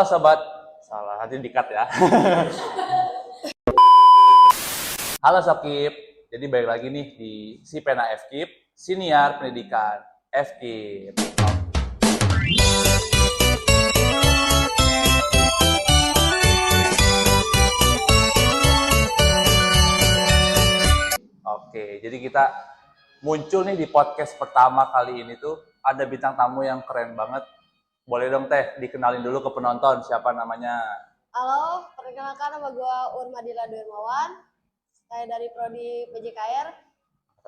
Halo sobat, salah hati dikat ya. Halo Sokip, jadi balik lagi nih di Si Pena FKIP, Siniar Pendidikan FKIP. Oke, jadi kita muncul nih di podcast pertama kali ini tuh ada bintang tamu yang keren banget. Boleh dong Teh, dikenalin dulu ke penonton siapa namanya? Halo, perkenalkan nama gue Urmadila Dermawan. Saya dari Prodi PJKR,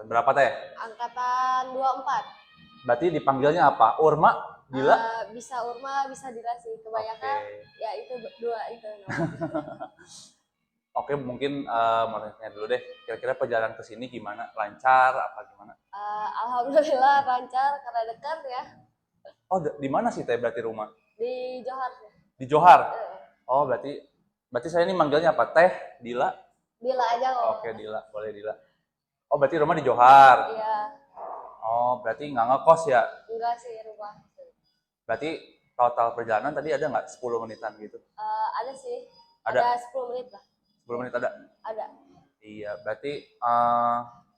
Berapa Teh? angkatan 24. Berarti dipanggilnya apa? Urma? Dila? Bisa Urma, bisa Dila sih. Kebanyakan ya itu dua itu namanya. Oke, mungkin mau tanya dulu deh. Kira-kira perjalanan ke sini gimana? Lancar apa gimana? Alhamdulillah lancar karena dekat ya. Oh, di mana sih Teh berarti rumah? Di Johar. Di Johar. Eh, Oh, berarti saya ini manggilnya apa? Teh, Dila? Dila aja kok. Oke, Dila, boleh Dila. Oh, berarti rumah di Johar. Iya, Oh, berarti nggak ngekos ya? enggak sih rumah. Berarti total perjalanan tadi ada nggak 10 menitan gitu? Ada sih. Ada. Ada 10 menit lah. 10 menit ada? Ada. Iya, berarti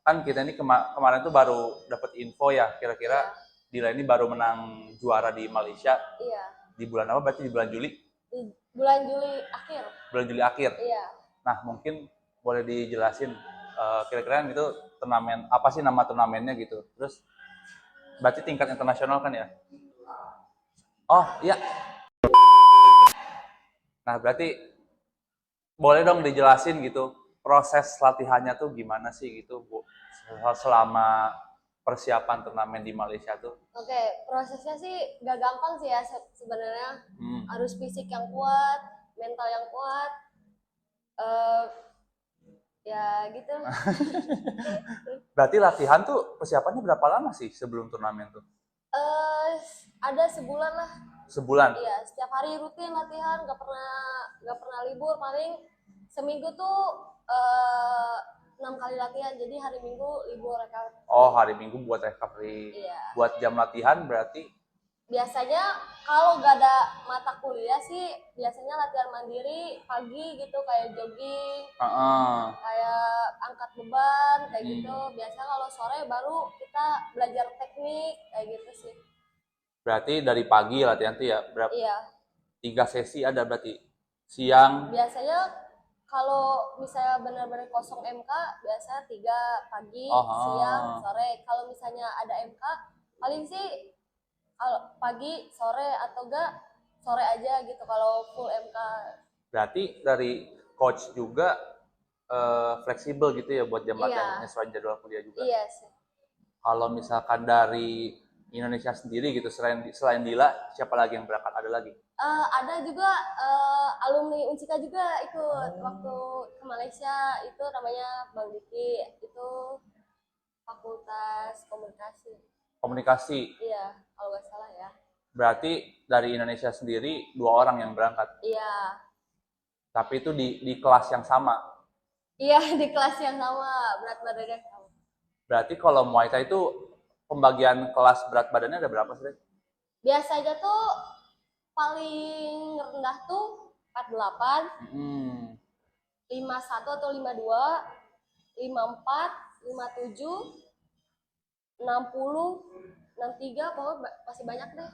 kan kita ini kemarin tuh baru dapat info ya, kira-kira Dila ini baru menang juara di Malaysia. Iya. Di bulan apa? Berarti di bulan Juli? Di bulan Juli akhir. Bulan Juli akhir. Iya. Nah, mungkin boleh dijelasin kira-kira itu turnamen apa sih nama turnamennya gitu. Terus berarti tingkat internasional kan ya? Oh, iya. Nah, berarti boleh dong dijelasin gitu proses latihannya tuh gimana sih gitu Bu selama persiapan turnamen di Malaysia tuh. Oke, prosesnya sih gak gampang sih ya sebenarnya. Harus fisik yang kuat, mental yang kuat. Ya gitu. Berarti latihan tuh persiapannya berapa lama sih sebelum turnamen tuh? Ada sebulan lah. Sebulan. Iya, setiap hari rutin latihan, gak pernah libur. Paling seminggu tuh 6 kali latihan. Jadi hari Minggu libur recovery. Oh, hari Minggu buat recovery. Iya. Buat jam latihan berarti Biasanya kalau gak ada mata kuliah sih biasanya latihan mandiri pagi gitu, kayak jogging, kayak angkat beban kayak gitu. Biasanya kalau sore baru kita belajar teknik kayak gitu sih. Berarti dari pagi latihan tuh ya berapa? Iya. 3 sesi ada berarti siang. Biasanya kalau misalnya benar-benar kosong MK biasanya 3 pagi, siang, sore. Kalau misalnya ada MK paling sih kalau pagi, sore atau enggak sore aja gitu kalau full MK. Berarti dari coach juga fleksibel gitu ya buat jam latihan sesuai jadwal kuliah juga. Iya sih. Kalau misalkan dari Indonesia sendiri gitu selain Dila siapa lagi yang berangkat? Ada lagi? Ada juga alumni Unsika juga ikut waktu ke Malaysia, itu namanya Bang Diki, itu Fakultas Komunikasi. Komunikasi. Iya, kalau nggak salah ya. Berarti dari Indonesia sendiri 2 orang yang berangkat. Iya. Tapi itu di kelas yang sama. Iya, di kelas yang sama, berat badannya sama. Berarti kalau Muay Thai itu pembagian kelas berat badannya ada berapa sih? Biasanya tuh paling rendah tuh 48, 51 atau 52, 54, 57, 60, 63, pokoknya masih banyak deh.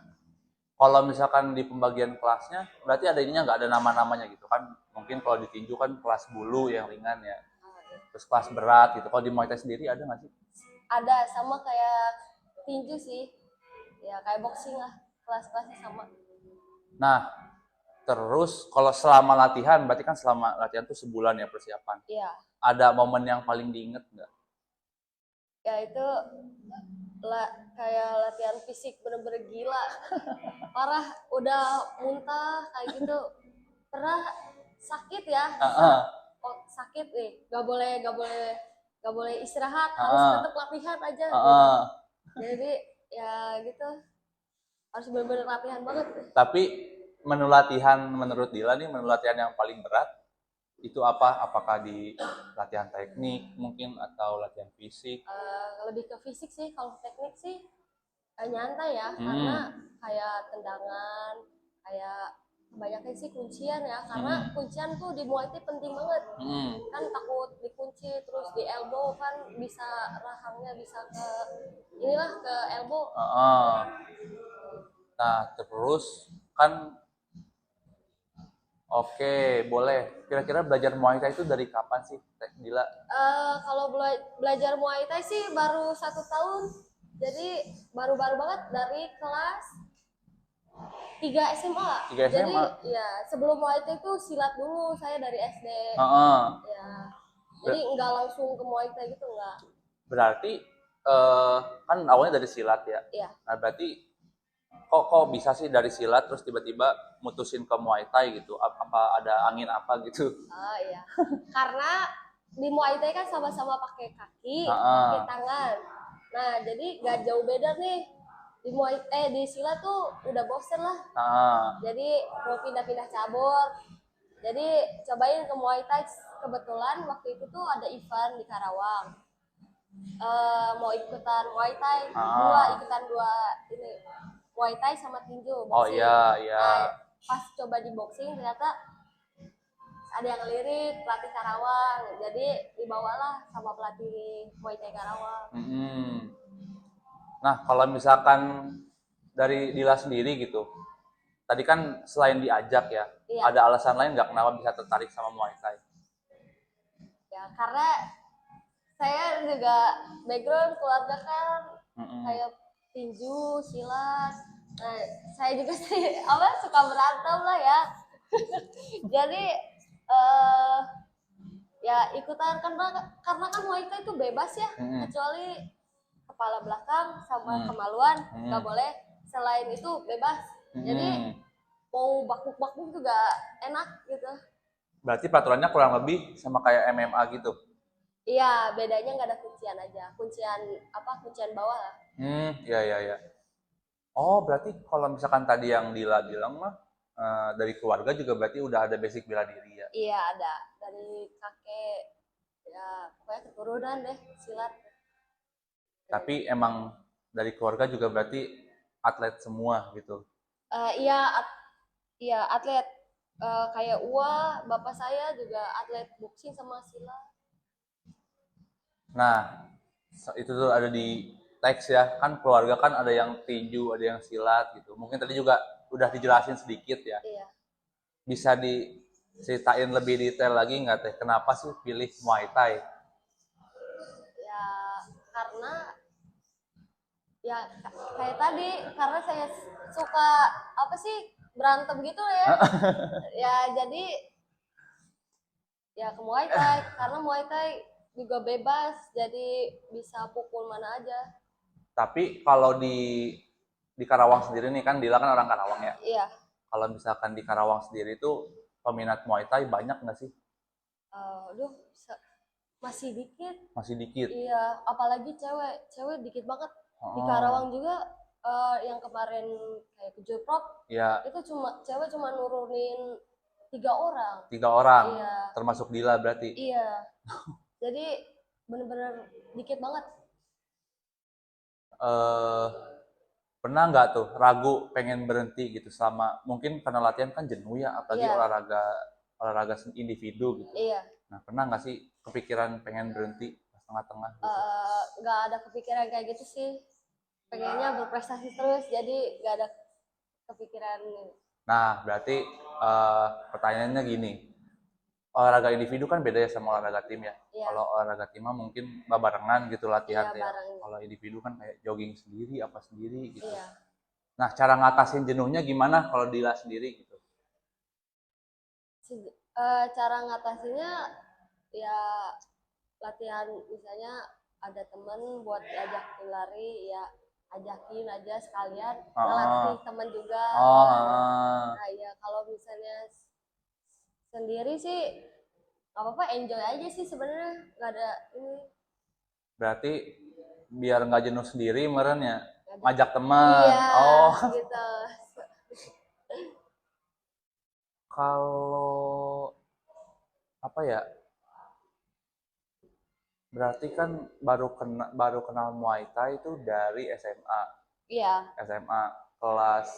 Kalau misalkan di pembagian kelasnya, berarti ada ininya nggak ada nama-namanya gitu kan? Mungkin kalau di tinju kan kelas bulu yang ringan ya, terus kelas berat gitu. Kalau di Muay Thai sendiri ada nggak sih? Ada, sama kayak tinju sih, ya kayak boxing lah, kelas-kelasnya sama. Nah, terus kalau selama latihan, berarti kan selama latihan tuh sebulan ya persiapan. Iya. Ada momen yang paling diinget nggak? Ya itu kayak latihan fisik bener-bener gila. Parah, udah muntah kayak gitu. Pernah sakit ya? Oh, sakit nih. Gak boleh istirahat, harus tetap latihan aja. Gitu. Jadi ya gitu. Harus bener-bener latihan banget. Tapi menurut Dila nih, menu latihan yang paling berat itu apa? Apakah di latihan teknik mungkin atau latihan fisik? Lebih ke fisik sih. Kalau teknik sih nyantai ya, karena kayak tendangan, kayak kebanyakan sih kuncian ya, karena kuncian tuh di Muay Thai penting banget. Hmm. Kan takut dikunci terus di elbow kan bisa rahangnya bisa ke inilah ke elbow. Heeh. Nah, terus kan oke, boleh. Kira-kira belajar Muay Thai itu dari kapan sih, Teh Dila? Kalau belajar Muay Thai sih baru 1 tahun, jadi baru-baru banget dari kelas 3 SMA. 3 Jadi SMA. ya sebelum Muay Thai itu silat dulu saya dari SD. Heeh. Ya, jadi nggak langsung ke Muay Thai gitu nggak. Berarti kan awalnya dari silat ya. Iya. Nah, berarti kok bisa sih dari silat terus tiba-tiba mutusin ke Muay Thai gitu? Apa ada angin apa gitu? Oh iya. Karena di Muay Thai kan sama-sama pakai kaki, Heeh. pakai tangan. Nah, jadi nggak jauh beda nih. Di silat tuh udah bosen lah. Heeh. Jadi mau pindah-pindah cabur. Jadi cobain ke Muay Thai. Kebetulan waktu itu tuh ada event di Karawang. Mau ikutan Muay Thai, ikutan dua ini Muay Thai sama tinju Oh boxing. iya, iya. Nah, pas coba di boxing ternyata ada yang ngelirik pelatih Karawang, jadi dibawalah sama pelatih Muay Thai Karawang. Nah, kalau misalkan dari Dila sendiri gitu, tadi kan selain diajak ya, Iya. ada alasan lain nggak kenapa bisa tertarik sama Muay Thai? Ya karena saya juga background keluarga kan kayak tinju, silat. Nah, saya juga sih suka berantem lah ya. Jadi ya ikutan karena kan Muay Thai itu bebas ya, kecuali kepala belakang sama kemaluan nggak boleh. Selain itu bebas. Jadi mau bakbuk juga enak gitu. Berarti peraturannya kurang lebih sama kayak MMA gitu? Iya, bedanya nggak ada kuncian aja. Kuncian bawah lah. Iya, iya, iya. Oh, berarti kalau misalkan tadi yang Dila bilang mah, dari keluarga juga berarti udah ada basic bela diri ya? Iya, ada. Dari kakek, ya pokoknya keturunan deh, silat. Tapi emang dari keluarga juga berarti atlet semua gitu? Iya, iya atlet. Kayak bapak saya juga atlet boxing sama silat. Nah, itu tuh ada di teks ya, kan keluarga kan ada yang tinju, ada yang silat gitu. Mungkin tadi juga udah dijelasin sedikit ya. Iya. Bisa diceritain lebih detail lagi nggak Teh, kenapa sih pilih Muay Thai? Ya, karena ya kayak tadi, karena saya suka berantem gitu ya. Ya jadi ya ke Muay Thai, karena Muay Thai juga bebas, jadi bisa pukul mana aja. Tapi kalau di Karawang sendiri nih, kan Dila kan orang Karawang ya. Iya. Kalau misalkan di Karawang sendiri tuh peminat Muay Thai banyak nggak sih? Aduh, masih dikit. Masih dikit. Iya, apalagi cewek dikit banget. Di Karawang juga yang kemarin kayak kejurprot, ya. Itu cewek cuma nurunin 3 orang. 3 orang. Iya. Termasuk Dila berarti. Iya. Jadi bener-bener dikit banget. Pernah nggak tuh ragu pengen berhenti gitu, sama mungkin karena latihan kan jenuh ya, apalagi Iya. olahraga individu gitu. Iya. Nah, pernah nggak sih kepikiran pengen berhenti tengah-tengah gitu? Nggak ada kepikiran kayak gitu sih. Pengennya berprestasi terus, jadi nggak ada kepikiran. Nah, berarti pertanyaannya gini, olahraga individu kan beda ya sama olahraga tim ya. Iya. Kalau olahraga tim mah mungkin barengan gitu latihan Iya, ya. bareng. Kalau individu kan kayak jogging sendiri, apa sendiri gitu. Iya. Nah, cara ngatasin jenuhnya gimana kalau Dila sendiri gitu? Cara ngatasinnya ya latihan, misalnya ada temen buat diajak lari, ya ajakin aja sekalian ngelatih temen juga. Nah ya kalau misalnya sendiri sih nggak apa-apa, enjoy aja sih sebenarnya, nggak ada ini. Berarti biar nggak jenuh sendiri meren ya, ngajak teman. Iya, gitu. Kalau apa ya, berarti kan baru kenal Muay Thai itu dari SMA. Iya. SMA kelas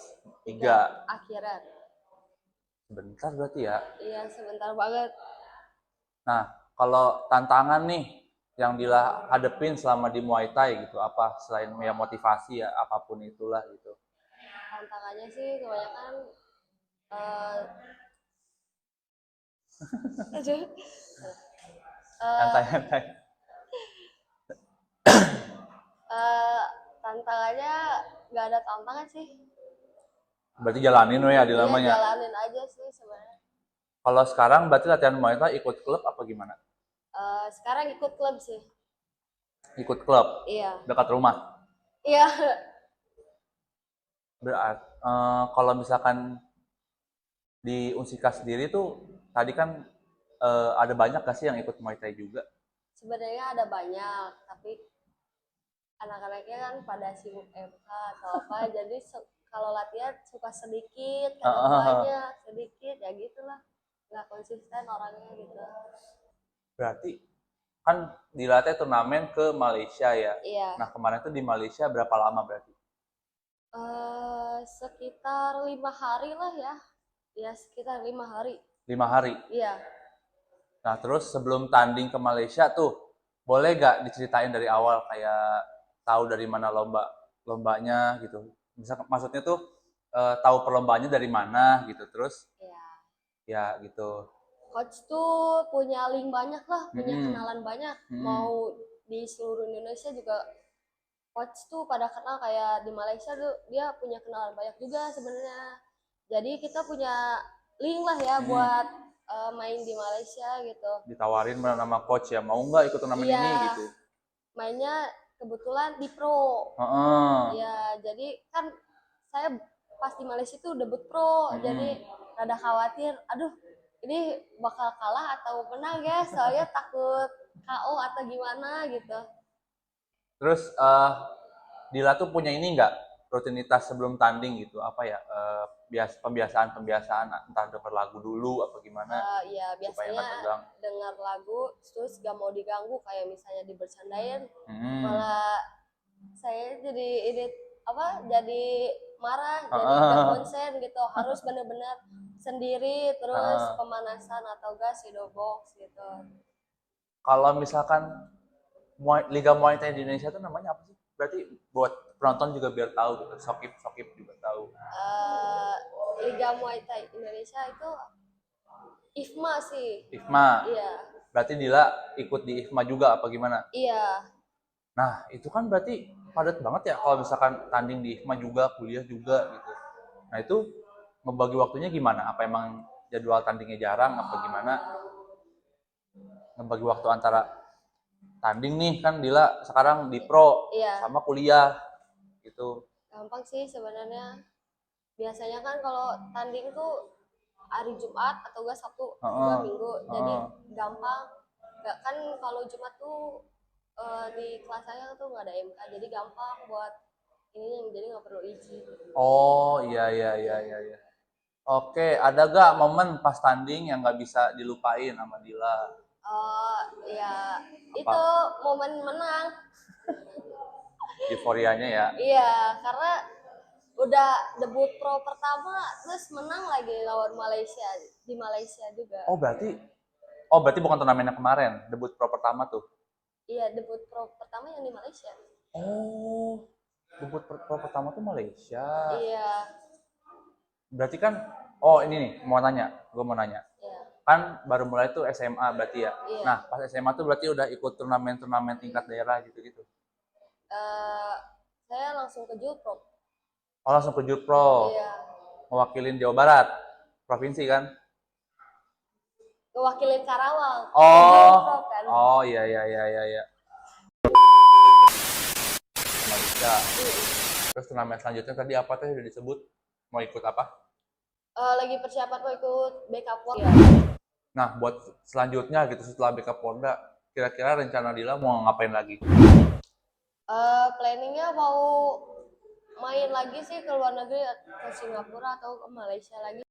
3. Akhiran. Sebentar berarti ya. Iya, sebentar banget. Nah, kalau tantangan nih yang Dila hadepin selama di Muay Thai gitu, apa selain ya motivasi ya apapun itulah gitu. Tantangannya sih kebanyakan eh aduh, eh Santai-santai. eh, tantangannya nggak ada tantangan sih. Berarti jalanin we ya di Iya, lamanya. jalanin aja sih sebenarnya. Kalau sekarang berarti latihan Muay Thai ikut klub apa gimana? Sekarang ikut klub sih. Ikut klub Iya. dekat rumah. Iya. Berarti kalau misalkan di Unsika sendiri tuh tadi kan ada banyak gak sih yang ikut Muay Thai juga? Sebenarnya ada banyak, tapi anak-anaknya kan pada sibuk MK atau apa, jadi kalau latihan suka sedikit, kadang banyak, sedikit, ya gitulah. Nggak konsisten orangnya gitu. Berarti kan dilatih turnamen ke Malaysia ya. Iya. Nah kemarin tuh di Malaysia berapa lama berarti? Sekitar 5 hari lah ya. Ya sekitar 5 hari. 5 hari. Iya. Nah terus sebelum tanding ke Malaysia tuh boleh gak diceritain dari awal kayak tahu dari mana lombanya gitu? Maksudnya tuh tahu perlombaannya dari mana gitu. Terus Iya. ya gitu. Coach tuh punya link banyak lah, punya Hmm. kenalan banyak. Hmm. Mau di seluruh Indonesia juga coach tuh pada kenal, kayak di Malaysia tuh dia punya kenalan banyak juga sebenarnya. Jadi kita punya link lah ya buat main di Malaysia gitu. Ditawarin nama coach ya, mau nggak ikut turnamen Iya, ini gitu? mainnya kebetulan di pro. Heeh. Ya, jadi kan saya pas di Malaysia tuh debut pro, jadi rada khawatir, aduh ini bakal kalah atau menang ya, soalnya takut KO atau gimana gitu. Terus Dila tuh punya ini nggak rutinitas sebelum tanding gitu apa ya pembiasaan entah denger lagu dulu apa gimana Ya supaya biasanya nggak tegang. dengar lagu terus gak mau diganggu, kayak misalnya dibercandain, Hmm. malah saya jadi ini apa, jadi marah, jadi gak konsen gitu, harus bener-bener sendiri, terus pemanasan atau gas shadow box gitu. Kalau misalkan Liga Muay Thai di Indonesia itu namanya apa sih? Berarti buat penonton juga biar tahu gitu. Sokip juga tahu. Liga Muay Thai Indonesia itu IFMA sih. IFMA. Iya. Berarti Dila ikut di IFMA juga apa gimana? Iya. Nah, itu kan berarti padat banget ya kalau misalkan tanding di IFMA juga, kuliah juga gitu. Nah, itu ngebagi waktunya gimana? Apa emang jadwal tandingnya jarang apa gimana? Ngebagi waktu antara tanding nih kan Dila sekarang di pro Iya. sama kuliah gitu. Gampang sih sebenarnya. Biasanya kan kalau tanding tuh hari Jumat atau enggak Sabtu juga Minggu. Jadi gampang. Gak kan kalau Jumat tuh di kelas saya tuh nggak ada MK, jadi gampang buat ini, jadi nggak perlu izin. Oh iya iya iya iya. Iya. Oke, ada gak momen pas tanding yang nggak bisa dilupain sama Dila? Oh ya, Apa? itu momen menang. Euforianya ya. Iya, karena udah debut pro pertama terus menang lagi lawan Malaysia, di Malaysia juga. Oh berarti bukan turnamen yang kemarin, debut pro pertama tuh. Iya, debut pro pertama yang di Malaysia. Oh, debut pro pertama tuh Malaysia. Iya. Berarti kan, oh ini nih, gue mau nanya. Iya. Kan baru mulai tuh SMA berarti ya. Iya. Nah, pas SMA tuh berarti udah ikut turnamen-turnamen tingkat daerah gitu-gitu. Saya langsung ke Julpro. Oh, langsung ke Jurpro. Iya. Mewakilin Jawa Barat, provinsi kan? Mewakilin Karawang. Oh, Julpro kan. oh iya iya iya iya. Iya. Malaysia. Terus turnamen selanjutnya tadi apa tuh udah disebut? Mau ikut apa? Lagi persiapan mau ikut backup Polda. Nah, buat selanjutnya gitu setelah backup Polda, kira-kira rencana Dila mau ngapain lagi? Planningnya mau main lagi sih ke luar negeri, ke Singapura atau ke Malaysia lagi.